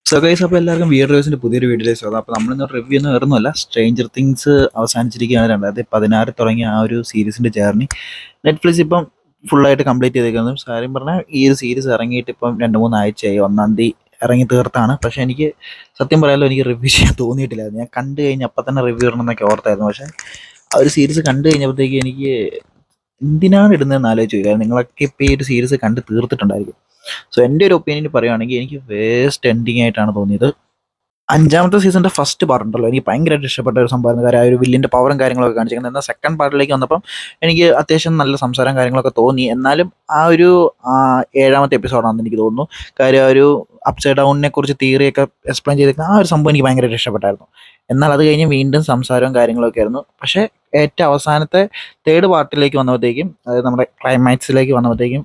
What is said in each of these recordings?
So guys, അപ്പോൾ എല്ലാവർക്കും wear റിവ്യൂസിൻ്റെ പുതിയൊരു വീഡിയോയിലേക്ക് സ്വാഗതം. അപ്പോൾ നമ്മളിന്ന് റിവ്യൂ ഒന്നും വേറൊന്നുമല്ല, സ്ട്രേഞ്ചർ തിങ്സ് അവസാനിച്ചിരിക്കുകയാണ്. 2016 തുടങ്ങിയ ആ ഒരു സീരീസിൻ്റെ ജേർണി നെറ്റ്ഫ്ലിക്സ് ഇപ്പം ഫുള്ളായിട്ട് കംപ്ലീറ്റ് ചെയ്തേക്കുന്നത്. കാര്യം പറഞ്ഞാൽ ഈ ഒരു സീരീസ് ഇറങ്ങിയിട്ട് ഇപ്പം 2-3 ആഴ്ചയായി. 1-ാം തീയതി ഇറങ്ങി തീർത്താണ്. പക്ഷേ എനിക്ക് സത്യം പറയാമല്ലോ, എനിക്ക് റിവ്യൂ ചെയ്യാൻ തോന്നിയിട്ടില്ലായിരുന്നു. ഞാൻ കണ്ടു കഴിഞ്ഞ് അപ്പം തന്നെ റിവ്യൂ ഇടണമെന്നൊക്കെ ഓർത്തായിരുന്നു. പക്ഷേ ആ ഒരു സീരീസ് കണ്ടു കഴിഞ്ഞപ്പോഴത്തേക്ക് എനിക്ക് എന്തിനാണ് ഇടുന്നതെന്ന് ആലോചിച്ചു. കാരണം നിങ്ങളൊക്കെ ഇപ്പോൾ ഈ ഒരു സീരീസ് കണ്ട് തീർത്തിട്ടുണ്ടായിരിക്കും. സോ എൻ്റെ ഒരു ഒപ്പീനിയൻ പറയുകയാണെങ്കിൽ എനിക്ക് വേസ്റ്റ് എൻഡിങ് ആയിട്ടാണ് തോന്നിയത്. 5-ാമത്തെ സീസണിൻ്റെ ഫസ്റ്റ് പാർട്ട് ഉണ്ടല്ലോ, എനിക്ക് ഭയങ്കരമായിട്ട് ഇഷ്ടപ്പെട്ട ഒരു സംഭവമായിരുന്നു. കാര്യം ആ ഒരു വില്ലിൻ്റെ പവറും കാര്യങ്ങളൊക്കെ കാണിച്ചിരിക്കുന്നത്. എന്നാൽ സെക്കൻഡ് പാർട്ടിലേക്ക് വന്നപ്പം എനിക്ക് അത്യാവശ്യം നല്ല സംസാരം കാര്യങ്ങളൊക്കെ തോന്നി. എന്നാലും ആ ഒരു 7-ാമത്തെ എപ്പിസോഡാണെന്ന് എനിക്ക് തോന്നുന്നു. കാര്യം ആ ഒരു അപ്സൈഡ് ഡൗണിനെ കുറിച്ച് തിയറിയൊക്കെ എക്സ്പ്ലെയിൻ ചെയ്തിരിക്കുന്ന ആ ഒരു സംഭവം എനിക്ക് ഭയങ്കരമായിട്ട് ഇഷ്ടപ്പെട്ടായിരുന്നു. എന്നാൽ അത് കഴിഞ്ഞ് വീണ്ടും സംസാരവും കാര്യങ്ങളൊക്കെ ആയിരുന്നു. പക്ഷേ ഏറ്റവും അവസാനത്തെ തേർഡ് പാർട്ടിലേക്ക് വന്നപ്പോഴത്തേക്കും, അതായത് നമ്മുടെ ക്ലൈമാക്സിലേക്ക് വന്നപ്പോഴത്തേക്കും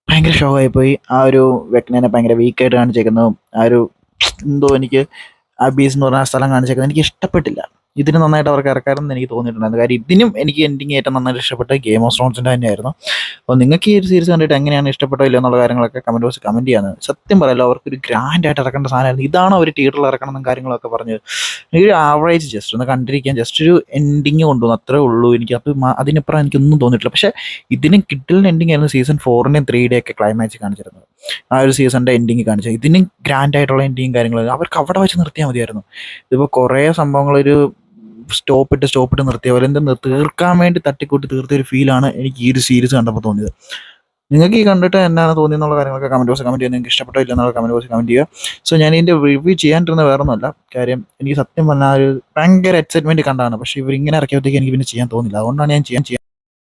ഭയങ്കര ഷോക്കായിപ്പോയി. ആ ഒരു വെക്നേനെ ഭയങ്കര വീക്കായിട്ട് കാണിച്ചേക്കുന്നു. ആ ഒരു എന്തോ എനിക്ക് അബീസ് എന്ന് പറഞ്ഞ ആ സ്ഥലം കാണിച്ചേക്കുന്നത് എനിക്ക് ഇഷ്ടപ്പെട്ടില്ല. ഇതിന് നന്നായിട്ട് അവർക്ക് ഇറക്കാമെന്ന് എനിക്ക് തോന്നിയിട്ടുണ്ടായിരുന്നു. കാര്യം ഇതിനും എനിക്ക് എൻഡിങ് ഏറ്റവും നന്നായിട്ട് ഇഷ്ടപ്പെട്ട ഗെയിം ഓഫ് ത്രോൺസിൻ്റെ തന്നെയായിരുന്നു. അപ്പോൾ നിങ്ങൾക്ക് ഈ ഒരു സീരീസ് കണ്ടിട്ട് എങ്ങനെയാണ് ഇഷ്ടപ്പെട്ടോ ഇല്ല എന്നുള്ള കാര്യങ്ങളൊക്കെ കമൻറ്റ് ബോക്സിൽ കമൻറ്റ് ചെയ്യാൻ. സത്യം പറയാമല്ലോ, അവർക്കൊരു ഗ്രാൻഡ് ആയിട്ട് ഇറക്കേണ്ട സാധനമായിരുന്നു. ഇതാണോ അവർ തിയേറ്ററിൽ ഇറക്കണം എന്നും കാര്യങ്ങളൊക്കെ പറഞ്ഞത്. ഒരു ആവറേജ് ജസ്റ്റ് ഒന്ന് കണ്ടിരിക്കാൻ, ജസ്റ്റ് ഒരു എൻഡിങ് കൊണ്ടുവന്നു, അത്രേ ഉള്ളൂ. എനിക്ക് അത് അതിനപ്പുറം എനിക്കൊന്നും തോന്നിയിട്ടില്ല. പക്ഷേ ഇതിനും കിട്ടലിന് എൻഡിങ് ആയിരുന്നു സീസൺ 4-ന്റെയും 3-യുടെയും ഒക്കെ ക്ലൈമാക്സ് കാണിച്ചിരുന്നത്. ആ ഒരു സീസണിൻ്റെ എൻഡിങ് കാണിച്ചത് ഇതിനും ഗ്രാൻഡ് ആയിട്ടുള്ള എൻഡിങ്ങും കാര്യങ്ങളും അവർക്ക് അവിടെ വെച്ച് നിർത്തിയാൽ മതിയായിരുന്നു. ഇതിപ്പോൾ കുറേ സംഭവങ്ങളൊരു സ്റ്റോപ്പിട്ട് നിർത്തിയ പോലെ എന്തെന്ന് തീർക്കാൻ വേണ്ടി തട്ടിക്കൂട്ടി തീർത്തിയൊരു ഫീലാണ് എനിക്ക് ഈ ഒരു സീരീസ് കണ്ടപ്പോൾ തോന്നിയത്. നിങ്ങൾക്ക് ഈ കണ്ടിട്ട് എന്താണ് തോന്നിയെന്നുള്ള കാര്യങ്ങളൊക്കെ കമൻറ്റ് ബോക്സിൽ കമൻറ്റ് ചെയ്യുക. നിങ്ങൾക്ക് ഇഷ്ടപ്പെട്ടോ ഇല്ല എന്നുള്ള കമൻറ്റ് ബോക്സിൽ കമൻറ്റ് ചെയ്യുക. സോ ഞാൻ ഇതിൻ്റെ റിവ്യൂ ചെയ്യാണ്ടിരുന്ന വേറെ ഒന്നുമല്ല. കാര്യം എനിക്ക് സത്യം പറഞ്ഞാൽ ഒരു ഭയങ്കര എക്സൈറ്റ്മെൻറ്റ് കണ്ടാണ്. പക്ഷേ ഇവരിങ്ങനെ ഇറക്കിയപ്പോഴത്തേക്ക് എനിക്ക് പിന്നെ ചെയ്യാൻ തോന്നില്ല. അതുകൊണ്ടാണ് ഞാൻ ചെയ്യാൻ